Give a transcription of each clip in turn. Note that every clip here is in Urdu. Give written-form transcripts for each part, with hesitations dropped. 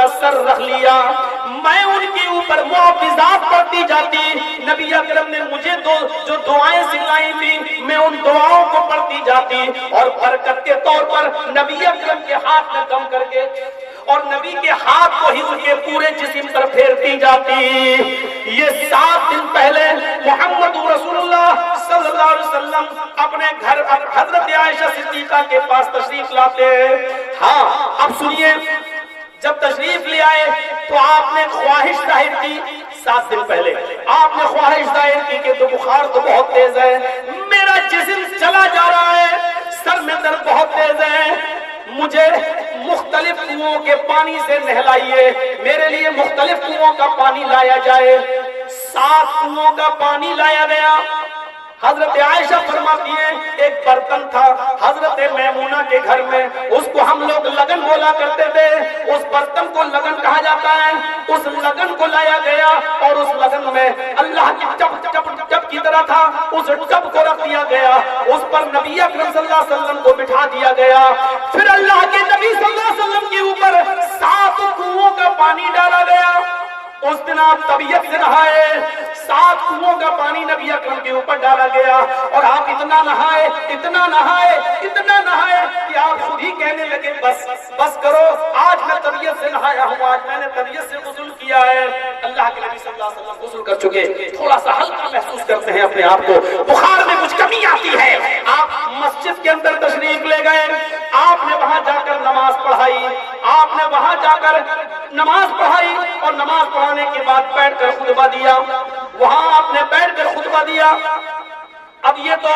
کا سر رکھ لیا، میں ان کے اوپر معاوضات پڑھتی جاتی، نبی اکرم نے مجھے جو دعائیں سکھلائی تھی میں ان دعاؤں کو پڑھتی جاتی، اور برکت کے طور پر نبی اکرم کے ہاتھ میں کم کر کے اور نبی کے ہاتھ کو ہی ان کے پورے جسم پر پھیرتی جاتی۔ یہ 7 دن پہلے محمد رسول اللہ صلی اللہ علیہ وسلم اپنے گھر حضرت عائشہ صدیقہ کے پاس تشریف لاتے۔ ہاں اب سنیے، جب تشریف لے آئے تو آپ نے خواہش ظاہر کی، 7 دن پہلے آپ نے خواہش ظاہر کی کہ تو بخار تو بہت تیز ہے، میرا جسم چلا جا رہا ہے، سر میں درد بہت تیز ہے، مجھے مختلف کنووں کے پانی سے نہلائیے، میرے لیے مختلف کنووں کا پانی لایا جائے۔ 7 کنووں کا پانی لایا گیا۔ حضرت عائشہ فرماتی ہیں ایک برتن تھا حضرت میمونہ کے گھر میں، اس کو ہم لوگ لگن بولا کرتے تھے، اس برتن کو لگن کہا جاتا ہے، اس لگن کو لایا گیا اور اس لگن میں اللہ کی ٹپ کی طرح تھا، اس ٹپ کو رکھ دیا گیا، اس پر نبی اکرم صلی اللہ علیہ وسلم کو بٹھا دیا گیا، پھر اللہ کے نبی صلی اللہ علیہ وسلم کے اوپر 7 کنووں کا پانی ڈالا گیا۔ اس دن آپ طبیعت سے نہائے، 7 کنووں کا پانی نبی اکرم کے اوپر ڈالا گیا، اور آپ اتنا نہائے اتنا نہائے اتنا نہائے کہ آپ خود ہی کہنے لگے بس کرو، آج میں طبیعت سے نہایا ہوں، آج میں نے طبیعت سے غسل کیا ہے۔ اللہ کے نبی صلی اللہ علیہ وسلم غسل کر چکے، تھوڑا سا ہلکا محسوس کرتے ہیں اپنے آپ کو، بخار میں کچھ کمی آتی ہے، آپ مسجد کے اندر تشریف لے گئے، آپ نے وہاں جا کر نماز پڑھائی، آپ نے وہاں جا کر نماز پڑھائی، اور نماز پڑھانے کے بعد بیٹھ کر خطبہ دیا، وہاں آپ نے بیٹھ کر خطبہ دیا۔ اب یہ تو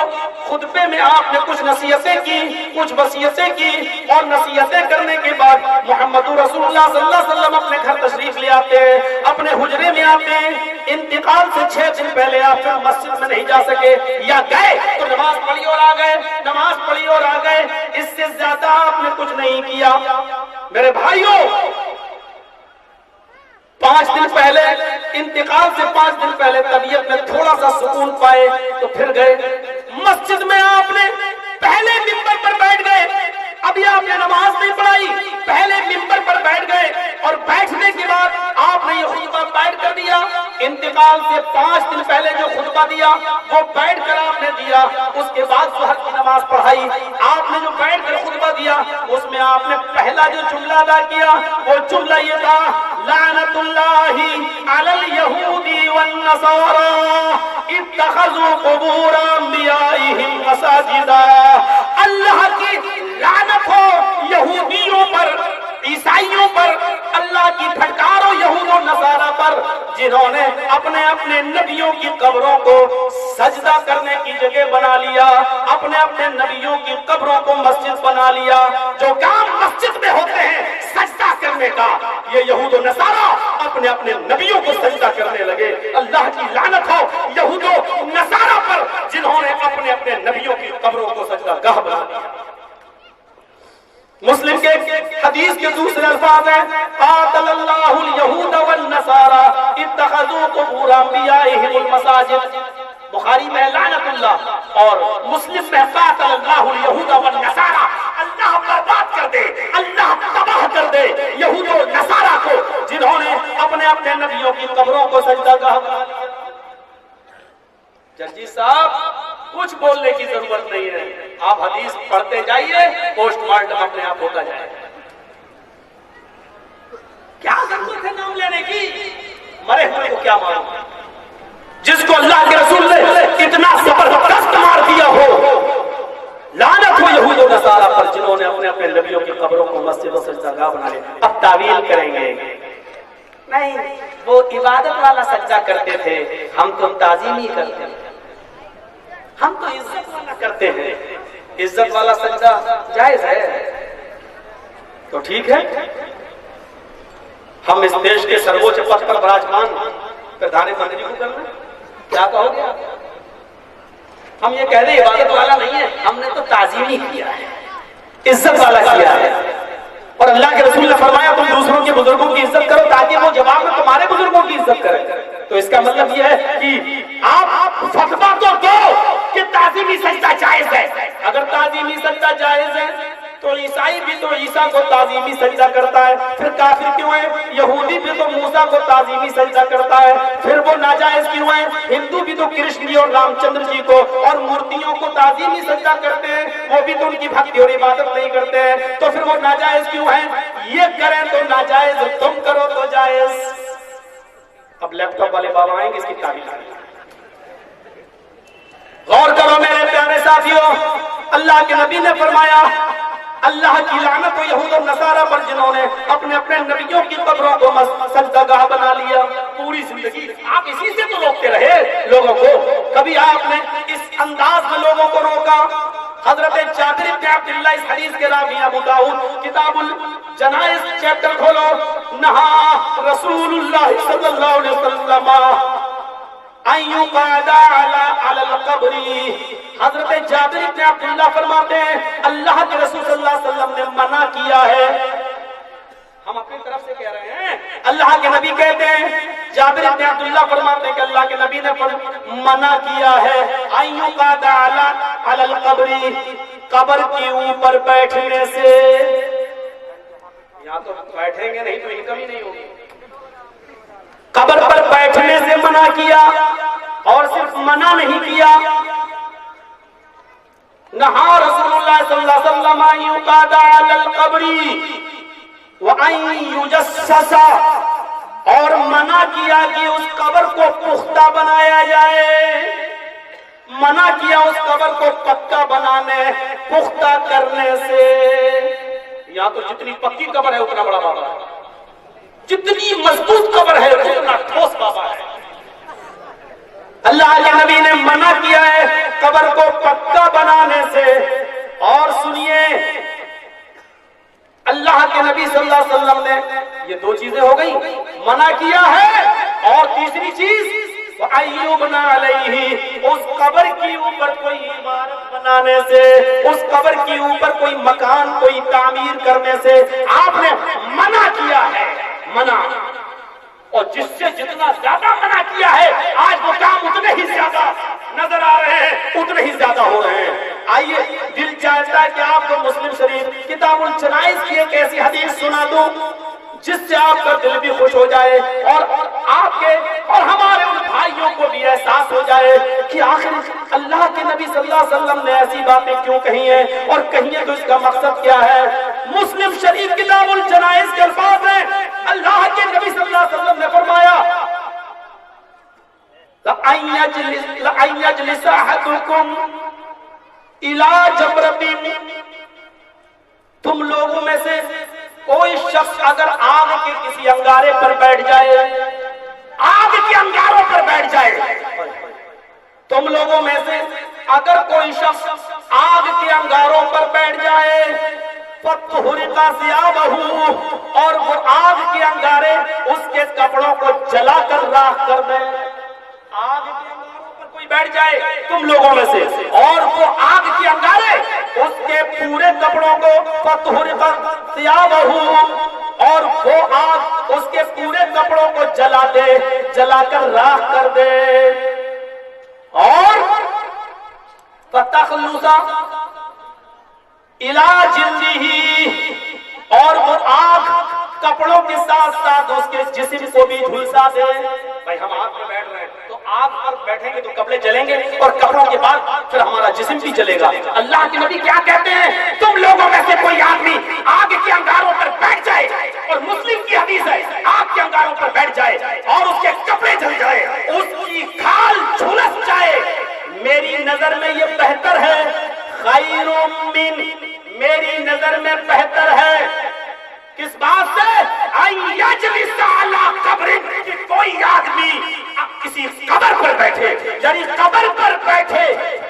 خطبے میں آپ نے کچھ نصیحتیں کی، کچھ وصیتیں کی، اور نصیحتیں کرنے کے بعد محمد رسول اللہ صلی اللہ علیہ وسلم اپنے گھر تشریف لے آتے، اپنے حجرے میں آتے۔ انتقال سے 6 دن پہلے آپ پھر مسجد میں نہیں جا سکے، یا گئے تو نماز پڑھی اور آ گئے، نماز پڑھی اور آ گئے، اس سے زیادہ آپ نے کچھ نہیں کیا۔ میرے بھائیوں، 5 دن پہلے انتقال سے 5 دن پہلے طبیعت میں تھوڑا سا سکون پائے تو پھر گئے مسجد میں، آپ نے پہلے ممبر پر بیٹھ گئے، ابھی آپ نے نماز نہیں پڑھائی، پہلے ممبر پر بیٹھ گئے، اور بیٹھنے کے بعد آپ نے یہ خطبہ بیٹھ کر دیا۔ انتقال سے 5 دن پہلے جو خطبہ دیا وہ بیٹھ کر آپ نے دیا، اس کے بعد ظہر کی نماز پڑھائی، آپ نے جو بیٹھ کر خطبہ دیا اس میں آپ نے پہلا جو جملہ ادا کیا وہ جملہ یہ تھا، لعنت اللہ علی الیہود والنصارى اتخذوا قبور انبیائہم مساجدا۔ اللہ کی لعنت ہو یہودیوں پر، عیسائیوں پر، اللہ کی پھٹکار ہو یہود و نصارہ پر، جنہوں نے اپنے اپنے نبیوں کی قبروں کو سجدہ کرنے کی جگہ بنا لیا، اپنے اپنے نبیوں کی قبروں کو مسجد بنا لیا۔ جو کام مسجد میں ہوتے ہیں سجدہ کرنے کا، یہ یہود و نصارہ اپنے اپنے نبیوں کو سجدہ کرنے لگے۔ اللہ کی لعنت ہو یہود و نصارہ پر، جنہوں نے اپنے اپنے نبیوں کی قبروں کو سجدہ گاہ بنا لیا۔ مسلم کے حدیث کے دوسرے الفاظ ہیں، قاتل اللہ الیہود والنصارى اتخذوا قبور انبیائہم المساجد۔ بخاری میں لعنت اللہ، اور مسلم میں قاتل اللہ الیہود والنصارى۔ اللہ برباد کر دے، اللہ تباہ کر دے یہود و نصارہ کو، جنہوں نے اپنے اپنے نبیوں کی قبروں کو سجدہ گاہ بنا لیا۔ جرجی صاحب، کچھ بولنے کی ضرورت نہیں ہے، آپ حدیث پڑھتے جائیے، پوسٹ مارٹم اپنے آپ ہوتا جائے۔ کیا ضرورت ہے نام لینے کی؟ مرے ہوئے کو کیا معلوم؟ جس کو اللہ کے رسول نے اتنا زبردست مار دیا ہو، لعنت ہو یہود و نصارہ پر، جنہوں نے اپنے اپنے نبیوں کی قبروں کو مسجد و سجدہ گاہ بنا لیا۔ اب تعویل کریں گے، نہیں وہ عبادت والا سجدہ کرتے تھے، ہم تو تعظیمی کرتے ہیں، ہم تو عزت والا کرتے ہیں۔ عزت والا سجدہ جائز ہے تو ٹھیک ہے، ہم اس دیش کے سروچ پد پر براجمان پردھان منتری کو کرنا کیا کہو گے؟ ہم یہ کہہ رہے عبادت والا نہیں ہے، ہم نے تو تعظیمی کیا ہے، عزت والا کیا ہے۔ اور اللہ کے رسول نے فرمایا تم دوسروں کے بزرگوں کی عزت کرو تاکہ وہ جواب میں تمہارے بزرگوں کی عزت کریں۔ تو اس کا مطلب یہ ہے کہ آپ فتویٰ تو دو کہ تعظیمی سجدہ جائز ہے۔ اگر تعظیمی سجدہ جائز ہے تو عیسائی بھی تو عیسیٰ کو تعظیمی سجدہ کرتا ہے، پھر کافر کیوں ہے؟ یہودی بھی تو موسیٰ کو تعظیمی سجدہ کرتا ہے، پھر وہ ناجائز کیوں ہے؟ ہندو بھی تو کرشن جی اور رام چندر جی کو اور مورتیوں کو تعظیمی سجدہ کرتے ہیں، وہ بھی تو ان کی بھکتی اور عبادت نہیں کرتے ہیں، تو پھر وہ ناجائز کیوں ہیں؟ یہ کریں تو ناجائز، تم کرو تو جائز۔ اب لیپ ٹاپ والے بابا آئیں گے اس کی تعریف کریں۔ غور کرو میرے پیارے ساتھیوں، اللہ کے نبی نے فرمایا اللہ کی لعنت ہو یہود اور نصارہ پر جنہوں نے اپنے اپنے نبیوں کی قبروں کو سجدہ گاہ بنا لیا۔ پوری زندگی آپ اسی سے تو روکتے رہے لوگوں کو، کبھی آپ نے اس انداز میں لوگوں کو روکا؟ حضرت جابر بن عبداللہ اس حدیث کے راوی ابو داؤد کتاب الجنائز چیپٹر کھولو، نہا رسول اللہ صلی اللہ علیہ وسلم ان یقعد علی القبر۔ حضرت جابر بن عبداللہ فرماتے ہیں اللہ کے رسول صلی اللہ علیہ وسلم نے منع کیا ہے۔ ہم اپنی طرف سے کہہ رہے ہیں، اللہ کے نبی کہتے ہیں، جابر بن عبداللہ فرماتے ہیں کہ اللہ کے نبی نے منع کیا ہے ان یقعد علی القبر، قبر کے اوپر بیٹھنے سے۔ یا تو بیٹھیں گے نہیں تو انکم ہی نہیں ہوگی۔ قبر پر بیٹھنے سے منع کیا، اور صرف منع نہیں کیا، نہا رسول اللہ صلی اللہ علیہ وسلم ان یقعد علی القبر وان یجسس، اور منع کیا کہ اس قبر کو پختہ بنایا جائے، منع کیا اس قبر کو پکا بنانے پختہ کرنے سے۔ یا تو جتنی پکی قبر ہے اتنا بڑا بابا ہے، جتنی مضبوط قبر ہے اتنا ٹھوس بابا ہے۔ اللہ کے نبی نے منع کیا ہے قبر کو پکا بنانے سے۔ اور سنیے اللہ کے نبی صلی اللہ علیہ وسلم نے یہ دو چیزیں ہو گئی، منع کیا ہے، اور تیسری چیز وَأَيُّبْنَا عَلَيْهِ، اس قبر کی اوپر کوئی عمارت بنانے سے، اس قبر کی اوپر کوئی مکان کوئی تعمیر کرنے سے آپ نے منع کیا ہے، منع۔ اور جس سے جتنا زیادہ منع کیا ہے آج وہ کام اتنے ہی زیادہ نظر آ رہے ہیں، اتنے ہی زیادہ ہو رہے ہیں۔ آئیے دل چاہتا ہے کہ آپ کو مسلم شریف کتاب الجنائز کی ایک ایسی حدیث سنا دوں جس سے آپ کا دل بھی خوش ہو جائے، اور آپ کے اور ہمارے ان بھائیوں کو بھی احساس ہو جائے کہ آخر اللہ کے نبی صلی اللہ علیہ وسلم نے ایسی باتیں کیوں کہی ہیں، اور کہی ہیں تو اس کا مقصد کیا ہے۔ مسلم شریف کتاب الجنائز کے الفاظ ہیں، اللہ کے نبی صلی اللہ علیہ وسلم نے فرمایا لَأَن يَجْلِسَ أَحَدُكُمْ إِلَىٰ جَمْرَةٍ، تم لوگوں میں سے کوئی شخص اگر آگ کے کسی انگارے پر بیٹھ جائے، آگ کے انگاروں پر بیٹھ جائے، تم لوگوں میں سے اگر کوئی شخص آگ کے انگاروں پر بیٹھ جائے، فَتُحْرِقَ ثِيَابَهُ، اور وہ آگ کے انگارے اس کے کپڑوں کو جلا کر راکھ کر دیں۔ آگ کے انگاروں پر کوئی بیٹھ جائے تم لوگوں میں سے، اور وہ آگ کے انگارے اس کے پورے کپڑوں کو فَتُحْرِقَ ثِيَابَهُ، اور وہ آگ اس کے پورے کپڑوں کو جلا دے، جلا کر راکھ کر دے، اور فَتَخْلُصَ إِلَىٰ جِلْدِهِ، اور وہ آگ کپڑوں کے ساتھ ساتھ اس کے جسم کو بھی جھلسا دے۔ بھائی ہم آگ پر بیٹھ رہے ہیں تو آگ پر بیٹھیں گے تو کپڑے جلیں گے، اور کپڑوں کے بعد پھر ہمارا جسم بھی جلے گا۔ اللہ کے نبی کیا کہتے ہیں، تم لوگوں میں سے کوئی آدمی آگ کے انگاروں پر بیٹھ جائے، اور مسلم کی حدیث ہے آگ کے انگاروں پر بیٹھ جائے اور اس کے کپڑے جل جائے، اس کی کھال جھلس جائے، میری نظر میں یہ بہتر ہے، خیر من، میری نظر میں بہتر ہے، کس بات سے، ان یجلس علی قبر، کہ کوئی آدمی کسی قبر پر بیٹھے، یعنی قبر پر بیٹھے،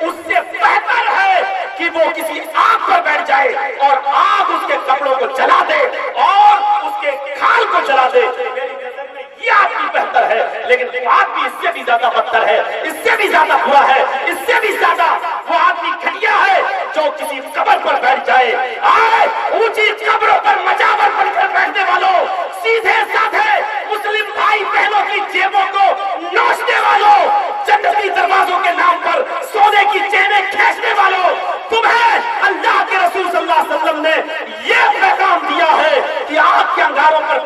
اس سے بہتر ہے کہ وہ کسی آگ پر بیٹھ جائے اور آگ اس کے کپڑوں کو جلا دے اور اس کے کھال کو جلا دے۔ میری نظر میں یہ آدمی بہتر ہے، لیکن وہ آدمی اس سے بھی زیادہ بدتر ہے، اس سے بھی زیادہ برا ہے، اس سے بھی زیادہ وہ آدمی گھٹیا ہے جو کسی قبر پر بیٹھ جائے۔ آئے اونچی قبروں پر مجاور بن کر بیٹھنے والوں، سیدھے سادھے مسلم بھائی بہنوں کی جیبوں کو نوچنے والوں، جنتی دروازوں کے نام پر سونے کی چینیں کھینچنے والوں، تمہیں اللہ کے رسول صلی اللہ علیہ وسلم نے یہ پیغام دیا ہے کہ آگ کے انگاروں پر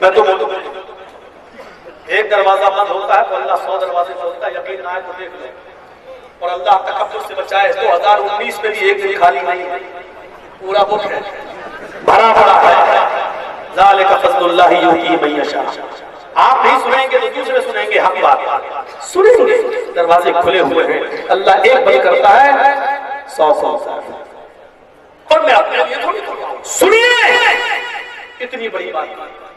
میں تو بولوں ایک دروازہ بند ہوتا ہے تو اللہ 100 دروازے کھولتا ہے، یقین آئے تو دیکھ لو۔ اور اللہ تکبر سے بچائے، 2019 میں بھی ایک دن خالی نہیں ہے، پورا بک ہے، بھرا پڑا ہے۔ ذالک فضل اللہ یؤتی من یشاء۔ آپ نہیں سنیں گے تو دوسرے سنیں گے، حق بات سنیں گے، دروازے کھلے ہوئے ہیں، اللہ ایک بند کرتا ہے 100 کھولتا ہے۔ اور میں اپنے لیے تھوڑی سنیے اتنی بڑی بات،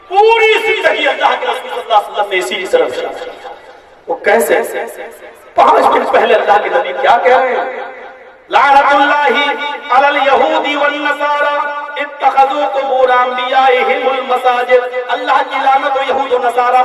پوری زندگی اللہ کے رسول صلی اللہ علیہ وسلم نے اسی کی طرف سے، وہ کیسے 5 منٹ پہلے اللہ کے نبی کیا کہہ رہے ہیں؟ لعنت اللہ علی الیہود والنصارى اتخذوا قبور انبیائہم المساجد۔ اللہ کی لعنت ہو یہود و نصارہ